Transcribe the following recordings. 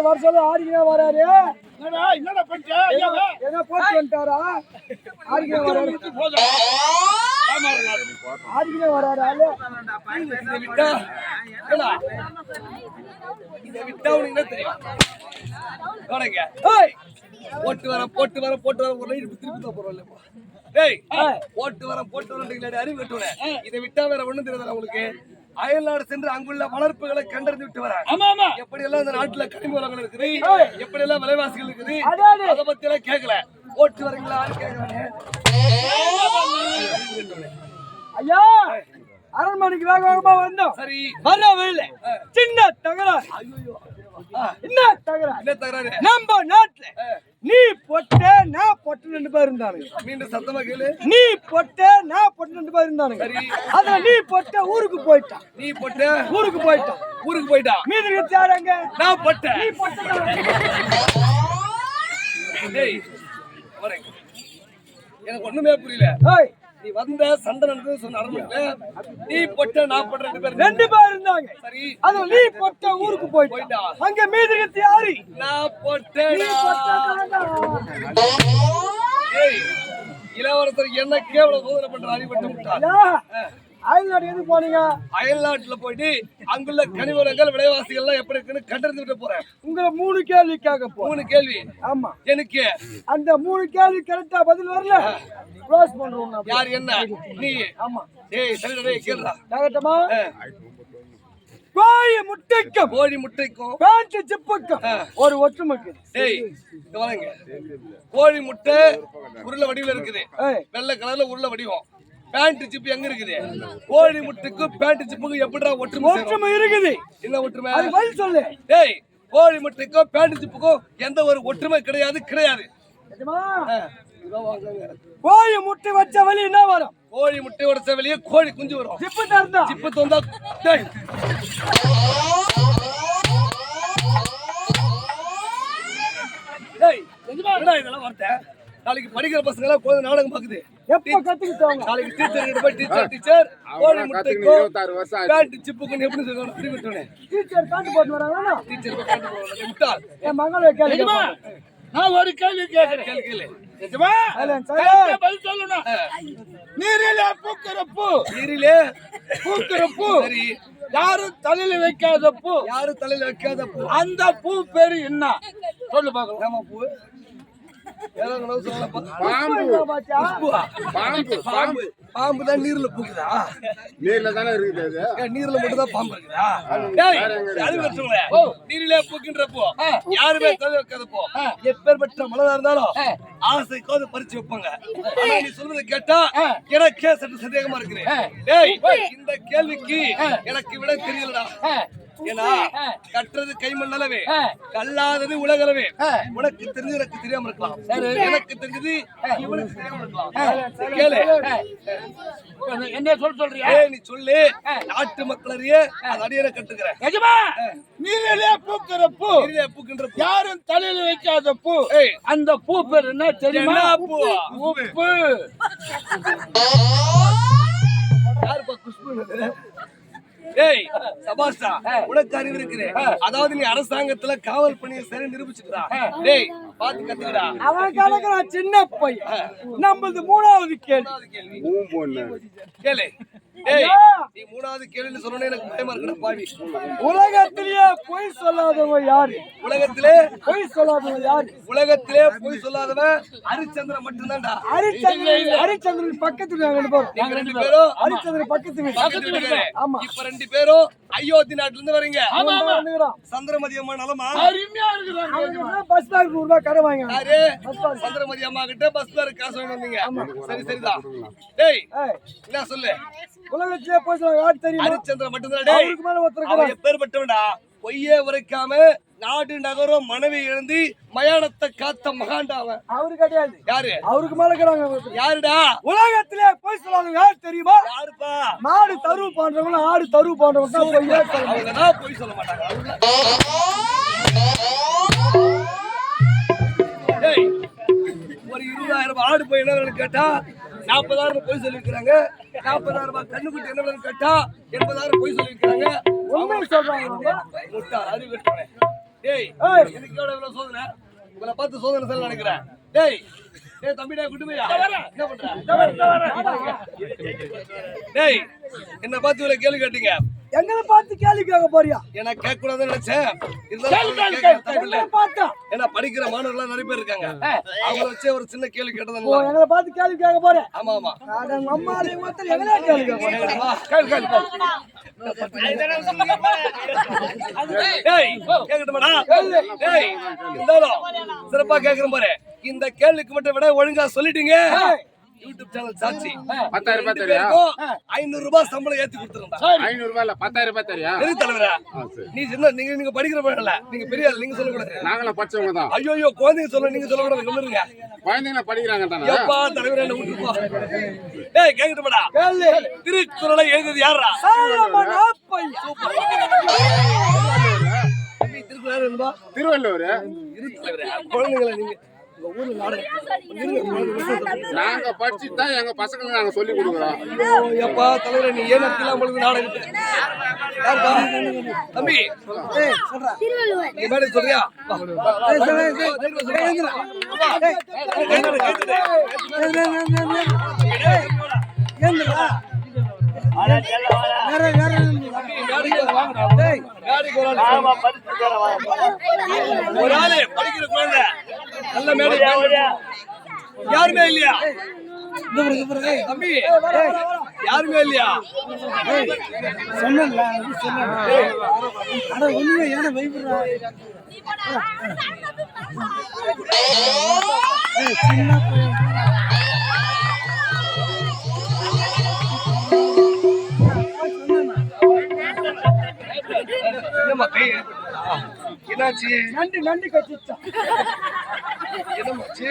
வர சொல்ல ஆடிக்கினே வராரு. என்னடா பண்ணிட்ட? என்ன போட்டு வந்துட்டாரா? ஆடிக்கினே வராரு. ஆடிக்கினே வராரு ஆளு. இதை விட்டா உனக்கு என்ன தெரியும்? போட்டு வர ஒரு லைட் திருப்பி தான் போறோம். டேய் போட்டு வர அறிவு கட்டுவேன். இதை விட்டா வேற ஒண்ணும் தெரியாதா உங்களுக்கு? அயல்நாடு சென்று அங்குள்ள வளர்ப்புகளை கண்டறிந்து விட்டு வர. எப்படி எல்லாம் இந்த நாட்டுல கனிம வளங்கள் இருக்குது, எப்படி எல்லாம் விலைவாசிகள் இருக்குது, அதை பத்தி எல்லாம் கேட்கல. போட்டு வரீங்களா கேட்கறானே. ஐயா அரண்மனைக்கு வேகமா வந்தோம். சரி வர வழியில சின்ன தகராறு. என்ன தகராறு? நம்ம நாட்டுல நீ பொட்ட நான் பொட்ட 2 பேர் இருந்தானுங்க. மீண்டும் சத்தமா கேளு. நீ பொட்ட நான் பொட்ட 2 பேர் இருந்தானுங்க. அதுல நீ பொட்ட ஊருக்கு போயிட்டான். நீ பொட்ட ஊருக்கு போயிட்டான். மீதி யாரங்க? நான் பொட்ட. நீ பொட்ட. டேய் வரேன். எனக்கு ஒண்ணுமே புரியல. நீ வந்த சண்டை நடந்து சொன்ன அரண்மனையில நீ பொட்ட நான் பொட்ட 2 பேர் இருந்தாங்க. சரி அது நீ பொட்ட ஊருக்கு போயிட்டா. அங்க மீதி யாரு? நான் பொட்ட. ஏய் இளவரசர் என்ன கேவல சோதனை பண்ற அறிவட்ட முட்டாள். அயல்நாடு எதுக்கு போனீங்க? அயல்நாட்டுல போயிட்டு அங்குள்ள கனிவளங்கள் விலைவாசிகள் எல்லாம் எப்படி இருக்குன்னு கண்டறிந்து விட்டு போறேன். உங்களை 3 கேள்வி கேட்க போ. 3 கேள்வி? ஆமா. எனக்கு அந்த 3 கேள்வி கரெக்டா பதில் வரல க்ளோஸ் பண்றோம். யார் என்ன? நீ. ஆமா. ஏய் சரிடா கேளுடா. கேட்டமா? கோழி முட்டைக்கும் பேண்ட் ஜிப்புக்கும் ஒரு ஒற்றுமைக்கு. ஏய் இங்க வாங்க. கோழி முட்டை உருளை வடிவுல இருக்குது. வெள்ளை கலர்ல உருளை வடிவம். பேண்ட் ஜிப் எங்க இருக்குது? கோழி முட்டைக்கும் பேண்ட் ஜிப்புக்கும் எப்படிடா ஒற்றுமை இருக்குது? என்ன ஒற்றுமை? அது பதில் சொல்லு. ஏய் கோழி முட்டைக்கும் பேண்ட் ஜிப்புக்கும் எந்த ஒரு ஒற்றுமை கிடையாது. கோழி முட்டை வச்ச வழி என்ன வரும்? கோழி முட்டை உடைச்ச வெளியே கோழி குஞ்சு வரும். ஜிப்பு தந்தா டேய் டேய் என்னடா இதெல்லாம் வார்த்தை? நாளைக்கு படிக்கிற பசங்க எல்லாம் கோழி நாடகம் பாக்குது. எப்ப கத்துக்கிட்டாங்க? நாளைக்கு டீச்சர் கிட்ட போய் டீச்சர் கோழி முட்டைக்கு பேண்ட் ஜிப்புக்கு எப்படி சொல்றாங்க? அப்படி விட்டுறேன். டீச்சர் காட்டு போட்டு வராங்க. டீச்சர் காட்டு போறாங்க. முட்டாள். என் மகளே கேளுங்க. நான் ஒரு கேள்வி கேக்குறேன். கேளு. நிஜமா? பதில் சொல்லணும். நீரிலே பூக்கிற பூ. நீரிலே பூக்கிற பூ. சரி. யாரும் தலையில வைக்காத பூ. அந்த பூ பேரு என்ன? சொல்லு பாக்கலாம். பூ பாம்பு தான் நீர்ல பூக்குதா? நீர்ல தானே இருக்குது. நீர்ல மட்டும் தான் பாம்பு இருக்குதா? நீரிலே பூக்கின்ற பூ யாருமே தலை வைக்காத பூ. எப்பேற்பட்ட மலரா இருந்தாலும் ஆசைக்கோது பறிச்சு வைப்பாங்க. ஆனா நீ சொல்றதை கேட்டா எனக்கே சற்று சந்தேகமா இருக்குது. டேய் இந்த கேள்விக்கு எனக்கு விட தெரியலடா. ஏன்னா கற்றது கைமண்ணளவே கல்லாதது உலகளவே. உனக்கு தெரிஞ்சது எனக்கு தெரியாம இருக்கலாம். எனக்கு தெரிஞ்சது இவனுக்கு தெரியாம இருக்கலாம். கேளு. என்ன சொல்றியா? நீ சொல்லு. நாட்டு மக்கள் அறிய அடியரை கட்டுக்கிறேன். நீரிலே பூக்கிற பூ. யாரும் தலையில வைக்காத பூ. அந்த பூ பேர் என்ன தெரியுமா? பூ. உப்பு. யாருப்பா குஷ்பு? ஏய் சபாஷா, உனக்கு அறிவு இருக்குது. அதாவது நீ அரசாங்கத்துல காவல் பணியை சரி நிரூபிச்சுக்கிறா. டேய் பாத்து கத்துக்கடா. அவன் கணக்குற சின்ன பையன். நம்மளது 3வது கேள்வி. கேளு. டேய் நீ 3வது கேள்வின்னு சொன்னே எனக்கு பயமா இருக்குடா பாவி. உலகத்திலேயே பொய் சொல்லாதவன் யாரு? உலகத்திலே பொய் சொல்லாதவன் யாரு? உலகத்திலே பொய் சொல்லாதவன் ஹரிச்சந்திரன் மட்டும்தான்டா. ஹரிச்சந்திரன் பக்கத்துல நீங்க 2 பேரும் ஹரிச்சந்திரன் பக்கத்துல. ஆமா. இப்ப 2 பேரும் அயோத்தி நாட்டுல இருந்து வரீங்க. சந்திரமதி அம்மா நலமா? அருமையா இருக்குது. பஸ் பேர் 100 ரூபாய் கடை வாங்க. யாரு? சந்திரமதி அம்மா கிட்ட பஸ் பேர் காசு வாங்கி வந்தீங்க. சரிதான். டேய் என்ன சொல்லு? உலகத்திலே பொய் சொல்ல யாரு தெரியுமா? ஹரிச்சந்திரன் மட்டும்தான். டேய் அவருக்கு மேல ஒருத்தர் எப்பேற்பட்டவன்டா? பொய்யே உரைக்காம நாடு நகரம் மனைவி இழந்து மயானத்தை காத்த மகாண்டா அவன். அவரு கிடையாது. யாரு? அவருக்கு மேல இருக்கிறாங்க. யாருடா? உலகத்திலே பொய் சொல்லாதவங்க யாரு தெரியுமா? யாருப்பா? மாடு தருவு பண்றவங்க, ஆடு தருவு பண்றவங்க தான் பொய்யே சொல்லுவாங்க. அவங்க தான் பொய் சொல்ல மாட்டாங்க. டேய் ஒரு 20,000 ஆடு போய் என்ன கேட்டா 40,000 பொய் சொல்லிருக்காங்க. 40,000 கண்ணுக்குட்டி என்ன கேட்டா 80,000 பொய் சொல்லிருக்காங்க. உண்மை சொல்றாங்க. முட்டாள் அறிவு கட்டவனே. டேய் ஏய். எனக்கு எவ்வளவு சோதனை உங்களை பார்த்து சோதனை செல்ல நினைக்கிறேன் டேய் டேய் தம்பி டேய் குட்டி பையா என்ன பண்ற டேய் என்ன பார்த்து இவ்வளவு கேள்வி கேட்டீங்க எங்களை பார்த்து கேள்வி கேட்க போறியா? ஏன்னா கேட்க கூடாதுன்னு நினைச்சேன் எங்களை பார்த்தா ஏன்னா படிக்கிற மாணவர்கள் நிறைய பேர் இருக்காங்க அவங்கள வச்சு ஒரு சின்ன கேள்வி ஓ, கேட்டது எங்களை பார்த்து கேள்வி கேட்க போறேன். ஆமா ஆமா அம்மா மாத்திரம் எங்களே கேள்வி கேட்க போறேன். டேய் கேக்கட்டுமாடா டேய் இருந்தாலும் சிறப்பா கேக்குறேன் பாரு இந்த கேள்விக்கு மட்டும் விட ஒழுங்கா சொல்லிட்டீங்க யூடியூப் சேனல் சாட்சி 10,000 ரூபாய் தரியா? 500 ரூபாய் சம்பளம் ஏத்தி கொடுத்துருந்தா 500 ரூபாய் இல்ல 10,000 ரூபாய் தரியா? பெரிய தலைவரா சரி. நீ சின்ன நீங்க படிக்கிற பையன்ல நீங்க பெரிய ஆள் நீங்க சொல்லக்கூடாது நாங்களும் படிச்சவங்க தான். ஐயோ குழந்தைங்க சொல்ல நீங்க சொல்லக்கூடாது சொல்லுங்க குழந்தைங்க படிக்கிறாங்க தானே. எப்பா தலைவரே என்ன விட்டுப்பா டேய் கேக்கட்டுமாடா கேள்வி. திருக்குறளை எழுதியது யாரா சாலமன் அப்பையா. திருக்குறள் என்பா திருவள்ளூர். குழந்தைங்களை நீங்க உங்க ஊர்ல நாடகம் நாங்க படிச்சுட்டு தான் எங்க பசங்களுக்கு நாங்க சொல்லி கொடுக்குறோம். எப்பா தலைவரே நீ ஏன் நடத்தலாம் உங்களுக்கு நாடகத்தை யாருப்பா தம்பி ஏய், சொல்றா. நீ மேடம் சொல்றியா வா. ஏய், சொல்றா, ஏய், ஏந்திரா. ஏய், ஏந்திரா. வேற வேற ஏய், ஒரு ஆளு படிக்கிற குழந்தை நல்ல மேடை யாருமே இல்லையா தம்பி யாருமே இல்லையா சொன்னல அட ஒண்ணுமே என்ன வைப்ரா. ஏய், சின்ன பையன். என்னம்மா கை என்னாச்சு நண்டு நண்டு கட்டிச்சா. என்னமாச்சு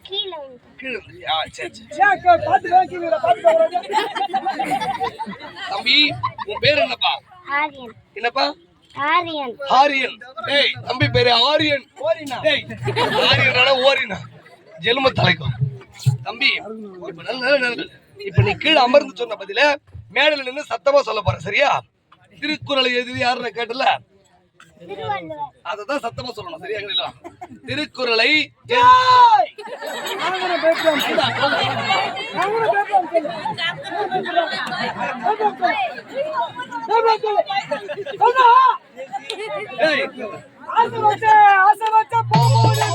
கீழே சரி சரி ஏன் பாத்து வாங்கிக்கிறா பாத்து வாங்க. தம்பி உன் பேர் என்னப்பா ஆரியன் என்னப்பா ஆரியன் ஆரியன் டேய் தம்பி பேரு ஆரியன் ஓரினா. டேய் ஆரியனால ஓரினா ஜெல்ம தலைக்கும் தம்பி இப்ப நல்ல இப்ப நீ கீழே அமர்ந்து சொன்ன பதில மேடையில நின்னு சத்தமா சொல்ல போற சரியா திருக்குறளை எழுதி யாருன்னு கேட்டல திருவள்ளுவர் அததான் சத்தமா சொல்லணும் சரியா திருக்குறளை ஏய், நாங்கன பேப்பம் சொல்ல. நாங்கன பேப்பம் சொல்ல. சொல்றா. ஏய் ஆசை வச்ச போகுது.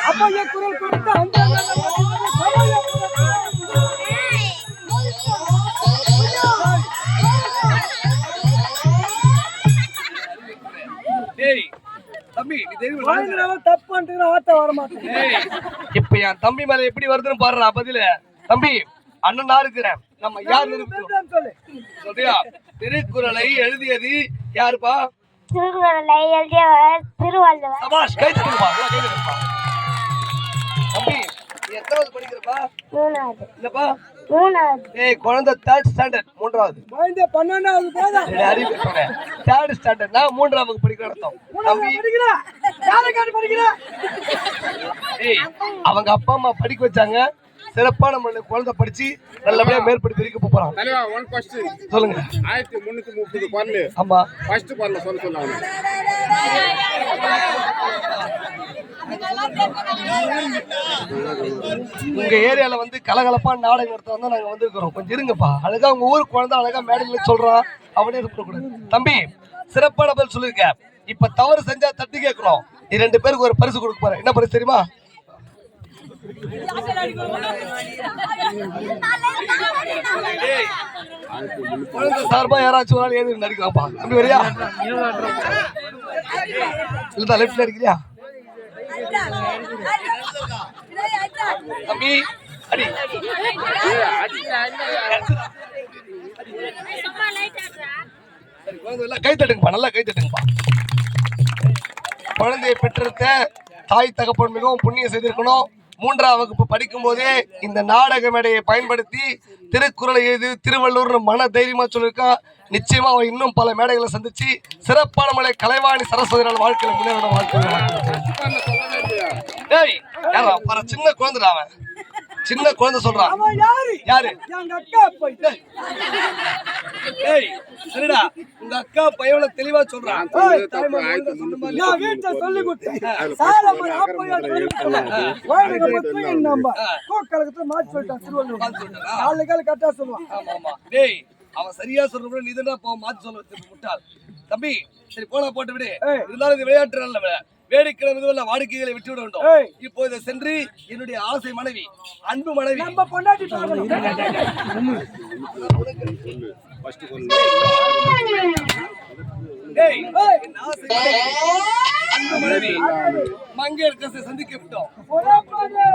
அப்பைய குரல் கொடுத்த அந்த டேய் தம்பி நீ தெரியுமா தப்பு பண்ணிட்டு ஆட்ட வர மாட்டேன். ஏய் இப்ப என் தம்பி மேல எப்படி வருதுன்னு பாருடா பதில தம்பி அண்ணனா இருக்கிறேன் நம்ம யார் நிரூபிக்கணும் சொல்லு. சொல்றியா திருக்குறளை எழுதியது யாருப்பா திருக்குறளை எழுதியவர் திருவள்ளுவர் சபாஷ் கை தட்டுப்பா கை தட்டுப்பா தம்பி நீ எத்தனாவது படிக்கிறப்பா மூணாவது இல்லப்பா மூணாவது ஏய் குழந்தை 3rd ஸ்டாண்டர்ட் மூன்றாவது பயந்த 12வது போதா. அறிவு 3rd ஸ்டாண்டர்ட் நான் 3ஆவது படிக்கிற அர்த்தம் தம்பி படிக்கிறா. யாரை காட்டு படிக்கிறா? ஏய் அவங்க அப்பா அம்மா படிக்க வச்சாங்க சிறப்பான முறையில் குழந்தை படிச்சு நல்லபடியா மேற்படி பிரிக்க போறான் தலைவா ஒன் கொஸ்டின் சொல்லுங்க 1330 குறள் ஆமா ஃபர்ஸ்ட் குறள் சொல்லுவாங்க. உங்க ஏரியால வந்து கலகலப்பா நாடகம் நடத்த வந்தா நாங்க வந்திருக்கிறோம் கொஞ்சம் இருங்கப்பா அழகா உங்க ஊர் குழந்தை அழகா மேடையில சொல்றான் அவனே இருக்கக்கூடாது தம்பி சிறப்பான பதில் சொல்லிருக்க இப்ப தவறு செஞ்சா தட்டி கேட்கணும் நீ 2 பேருக்கு ஒரு பரிசு கொடுக்க போற என்ன பரிசு தெரியுமா குழந்தை சார்பா யாராச்சும் ஒரு ஆள் ஏறி நடிக்கலாம்ப்பா தம்பி வரியா இல்ல லெஃப்ட்ல இருக்கிறியா தம்பி அடி சரி குழந்தை எல்லாம் கை தட்டுங்கப்பா நல்லா கை தட்டுங்கப்பா குழந்தையை பெற்றெடுத்த தாய் தகப்பன் மிகவும் புண்ணியம் செய்திருக்கணும் 3ஆம் வகுப்பு படிக்கும் போதே இந்த நாடக மேடையை பயன்படுத்தி திருக்குறளை எழுதி திருவள்ளூர் மன தைரியமா சொல்லியிருக்கா நிச்சயமா அவன் இன்னும் பல மேடைகளை சந்திச்சு சிறப்பான மலை கலைவாணி சரஸ்வதியால் வாழ்க்கையில முன்னேற வாழ்க்கை ஏய் யாரா சின்ன குழந்தைடா அவன் சின்ன குழந்தை சொல்றான். அவன் யாரு? யாரு? எங்க அக்கா போயிட்டு. ஏய் சரிடா, உங்க அக்கா பையனை தெளிவா சொல்றான். நான் சொன்னது தப்பு, ஆயிரத்தி முன்னூத்தி நான் வீட்டை சொல்லி கொடுத்தேன். சாலமன் ஆப்பையா சொல்லி கொடுத்தேன். கோயிலுக்கு மட்டும் என் நம்ப. கோக்கலகத்துல மாத்தி சொல்லிட்டான் திருவள்ளுவர். நாலு கால கரெக்டா சொல்லுவான். ஆமா ஆமா. டேய் அவன் சரியா சொல்ற நீ தான் போ மாத்தி சொல்ல வச்சு முட்டாள். தம்பி சரி போனா போட்டு விடு. இருந்தாலும் இது விளையாட்டு நல்ல வேடிக்கை விதவல்ல வாடிக்கைகளை விட்டு விட வேண்டும். இப்போ இதை சென்று என்னுடைய ஆசை மனைவி அன்பு மனைவி நம்ம பொண்டாட்டி பார்க்கணும். ஃபர்ஸ்ட் சொல்லு. டேய் என் ஆசை மனைவி அன்பு மனைவி மங்கையர்க்கரசை சந்திக்க விட்டோம். போடா போடா.